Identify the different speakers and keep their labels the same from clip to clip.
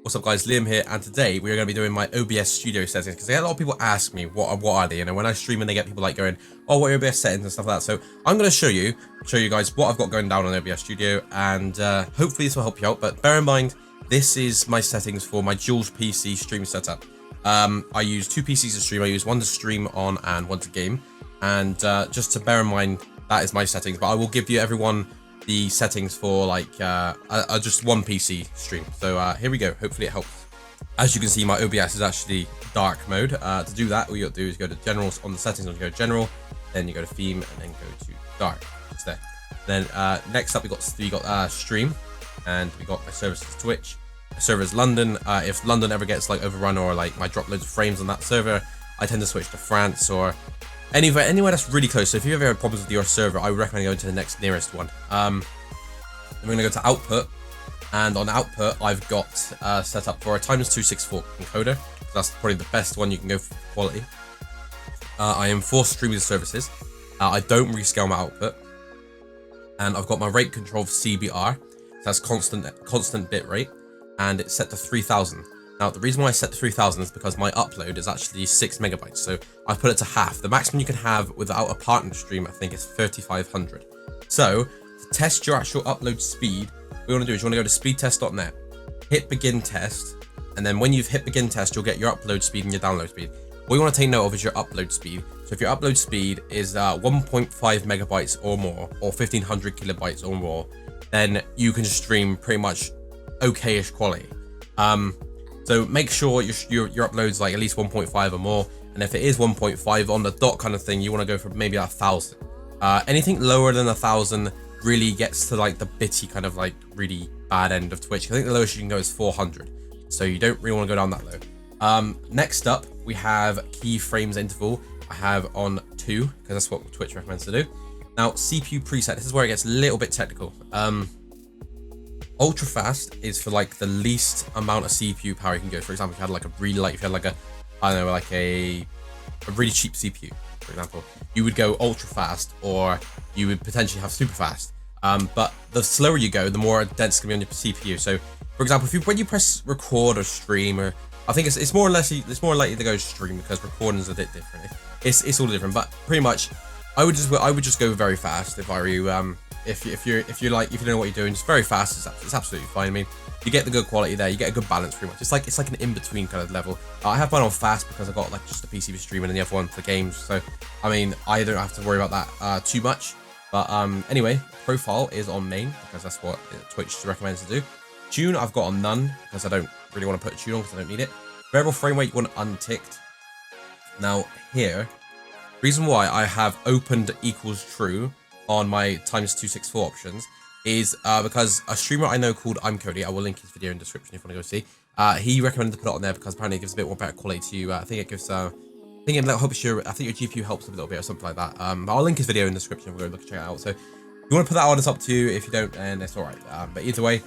Speaker 1: What's up guys, Liam here, and today we're going to be doing my OBS Studio settings because I get a lot of people ask me what are they, when I stream and they get people like going, oh, what are OBS settings and stuff like that. So I'm going to show you guys what I've got going down on OBS Studio, and hopefully this will help you out. But bear in mind, this is my settings for my dual PC stream setup. I use two PCs to stream. I use one to stream on and one to game, and just to bear in mind, that is my settings. But I will give you everyone the settings for like just one PC stream. So here we go. Hopefully it helps. As you can see, my OBS is actually dark mode. To do that, all you got to do is go to general on the settings. You go to general, then you go to theme, and then go to dark. It's there. Then next up we got stream, and we got my services Twitch. My server is London. If London ever gets like overrun or like I drop loads of frames on that server, I tend to switch to France or anywhere that's really close. So if you ever have problems with your server, I would recommend going to the next nearest one. Then we're going to go to output, and on output I've got set up for a ×264 encoder. That's probably the best one you can go for quality. I am for streaming services. I don't rescale my output, and I've got my rate control for CBR. That's constant bit rate, and it's set to 3000. Now, the reason why I set to 3000 is because my upload is actually 6 megabytes, so I've put it to half. The maximum you can have without a partner stream, I think, is 3500. So, to test your actual upload speed, what you want to do is you want to go to speedtest.net, hit begin test, and then when you've hit begin test, you'll get your upload speed and your download speed. What you want to take note of is your upload speed. So if your upload speed is 1.5 megabytes or more, or 1500 kilobytes or more, then you can stream pretty much okay-ish quality. So make sure your upload's like at least 1.5 or more, and if it is 1.5 on the dot kind of thing, you want to go for maybe 1000. Anything lower than 1000 really gets to like the bitty kind of like really bad end of Twitch. I think the lowest you can go is 400, so you don't really want to go down that low. Next up, we have keyframes interval. I have on 2 because that's what Twitch recommends to do. Now, CPU preset. This is where it gets a little bit technical. Ultra fast is for like the least amount of CPU power you can go. For example, if you had like a really light, if you had like a really cheap CPU, for example, you would go ultra fast, or you would potentially have super fast. But the slower you go, the more dense it's gonna be on your CPU. So, for example, when you press record or stream, or I think it's more likely to go stream because recording is a bit different. It's all different, but pretty much, I would just go very fast if I were you. If you don't know what you're doing, just very fast. It's absolutely fine. I mean, you get the good quality there. You get a good balance, pretty much. It's like an in-between kind of level. I have mine on fast because I've got like just a PC for streaming and the other one for games. So I mean, I don't have to worry about that too much. But anyway, profile is on main because that's what Twitch recommends to do. Tune I've got on none because I don't really want to put a tune on because I don't need it. Variable frame rate you want unticked. Now here, reason why I have opened equals true on my ×264 options is because a streamer I know called I'm Cody, I will link his video in the description if you want to go see. He recommended to put it on there because apparently it gives a bit more better quality to you. I think it gives I think your GPU helps a little bit or something like that. But I'll link his video in the description if you go look and check it out. So if you want to put that on, it's up to you. If you don't, then it's alright. But either way,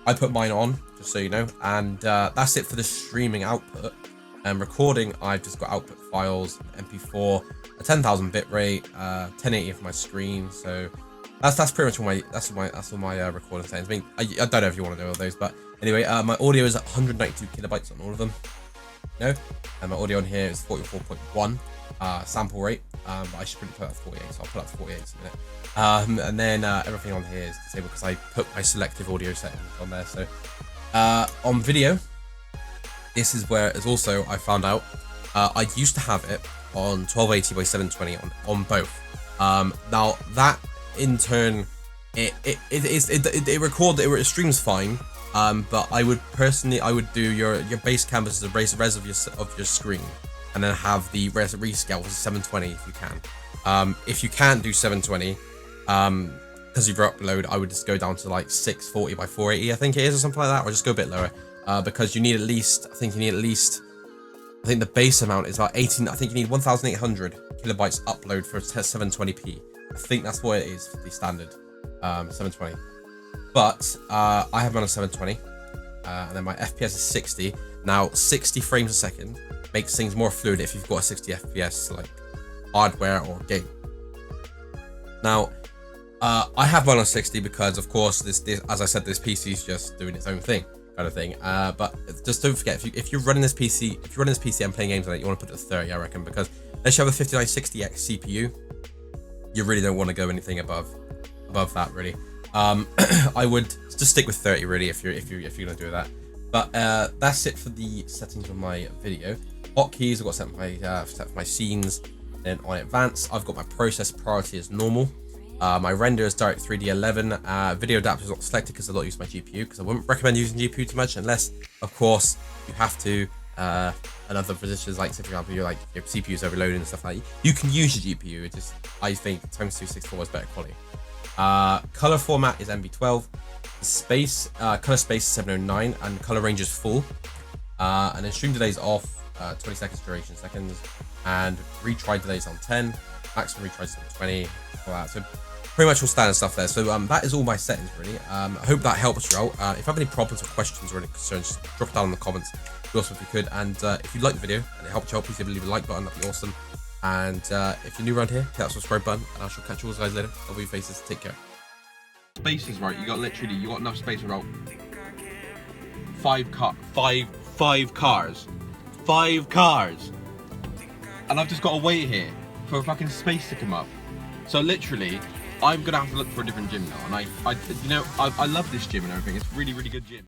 Speaker 1: I put mine on, just so you know, and that's it for the streaming output. And recording, I've just got output files, MP4, a 10,000 bit rate, 1080 for my screen. So that's pretty much all my recording settings. I mean, I don't know if you want to know all those, but anyway, my audio is at 192 kilobytes on all of them. No, and my audio on here is 44.1 sample rate. But I should probably put that 48, so I'll put that 48 in a minute. And then everything on here is disabled because I put my selective audio settings on there. So on video, this is where is also I found out I used to have it on 1280 by 720 on both. Now that in turn it streams fine. But I would do your base canvas as a res of your screen, and then have the rescale to 720 if you can. If you can't do 720, because of your upload, I would just go down to like 640 by 480, I think it is, or something like that, or just go a bit lower. Because you need at least, I think the base amount is about 18. I think you need 1,800 kilobytes upload for 720p. I think that's what it is for the standard 720. But I have mine on 720, and then my FPS is 60. Now 60 frames a second makes things more fluid if you've got a 60 FPS like hardware or game. Now I have mine on 60 because of course this as I said, this PC is just doing its own thing. kind of thing. But just don't forget, if you're running this PC, and playing games on it, you want to put it to 30, I reckon, because unless you have a 5960X CPU, you really don't want to go anything above that, really. I would just stick with 30, really, if you're gonna do that. But that's it for the settings of my video. Hotkeys, I've got set for my scenes. Then on advanced, I've got my process priority as normal. My render is Direct 3D 11. Video adapter is not selected because I don't use my GPU, because I wouldn't recommend using GPU too much unless, of course, you have to. And other positions, like, say, for example, your CPU is overloaded and stuff like that. You can use your GPU. It just, I think times 264 is better quality. Color format is MB12. Space, color space is 709, and color range is full. And then stream delay is off, 20 seconds duration seconds, and retry delay is on 10. Maximum retries is on 20. All that. So pretty much all standard stuff there. So that is all my settings, really. I hope that helps you out. If you have any problems or questions or any concerns, just drop it down in the comments. Also, if you could, and if you like the video and it helped you out, please leave a like button. That'd be awesome. And if you're new around here, hit that subscribe button, and I shall catch you all guys later. Love your faces. Take care. Spaces, right? You got enough space for about 5 cars, and I've just got to wait here for a fucking space to come up. So literally, I'm gonna have to look for a different gym now. And I love this gym and everything. It's really, really good gym.